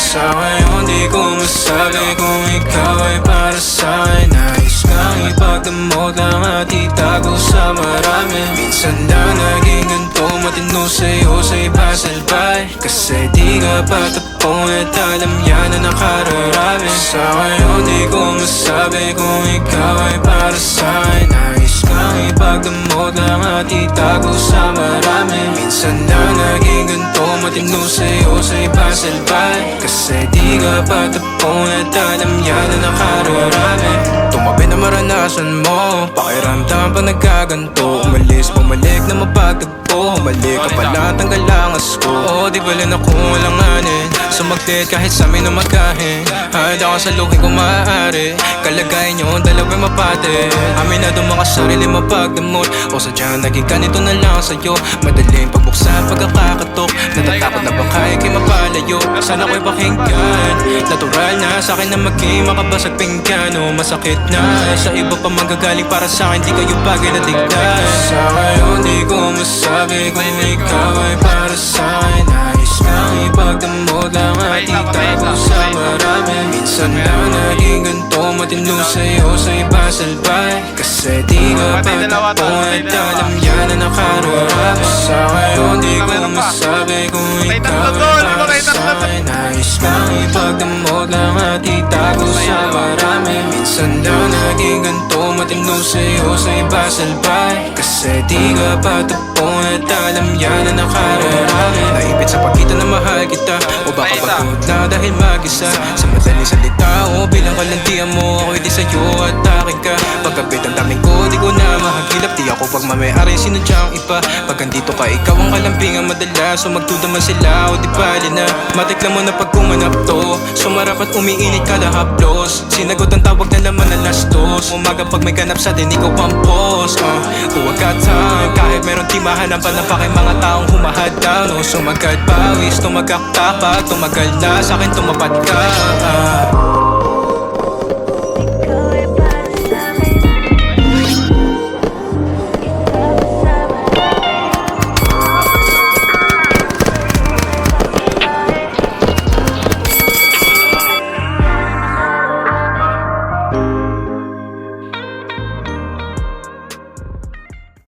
Sa ngayon di ko masabi kung ikaw ay para sa'kin. Nais kang ipagdamot lang at itago sa marami. Minsan lang naging ganito, matino sa'yo sa iba salbay. Kasi di ka patapon at alam yan na nakararami. Sa ngayon di ko masabi kung ikaw ay para sa'kin. Nais kang ipagdamot lang at itago sa marami. Minsan lang naging ganito, matino sa'yo sa iba salbay. Kasi di ka patapon at alam yan na nakararami. Tumabi na maranasan mo, pakiramdam pa nagkaganto. Umalis, bumalik na mapagtagpo. Humalik ka pala, tanggal ang asko. Oo, di bala na kung walanganin. Sumaglit kahit sa amin umagahin. Handa ka sa luhin kung maaari. Kalagayan nyo, dalawa'y mapate. Aminado mga sarili mapagdamot. O sadyang naging ganito na lang sa'yo. Madaling pagbuksan, pagkakakatok. Natatakot na bang kaya kayo mapalayo? Sana ko'y pakinggan. Natural na sa'kin na maging makabasag pinggan. O masakit na sa iba pa manggagaling para sa'kin. Di kayo bagay na tignan. Sa ngayon di ko masabi kung ikaw ay para sa'kin. Nais kang ipagdamot lang at itago sa marami. Minsan lang naging ganito, matino sa'yo sa iba salbay. Kasi di ka patapon at alam yan na nakararami. Sa ngayon di ko masabi kung ikaw ay para sa'kin. Nais kang ipagdamot lang at itago sa marami. Minsan lang naging ganito, matino sa'yo sa iba salbay. Kasi di ka patapon at alam yan na nakararami. Naipit sa pagitan na mahal kita, o baka pagod na dahil mag-isa. Sa madaling salita o bilang kalantian mo, ako'y di sa'yo at akin ka. Pagkabit ang daming ko, di ko na mahagilap. Di ako pagmamayari, sinudyang iba. Pag andito ka, ikaw ang kalambingan madalas. So magdudaman sila o di bali na. Matikla mo na pag kumanap to. Sumarap at umiinit ka lahaplos. Sinagot ang tawag na laman na lastos. Umaga pag may ganap sa din, ikaw ang boss. Huwag ka time, kahit meron di mahanapan na pa kay mga taong humahadang. No, sumagal pawis, tumagak tapat. Tumagal na sa'kin tumapat ka.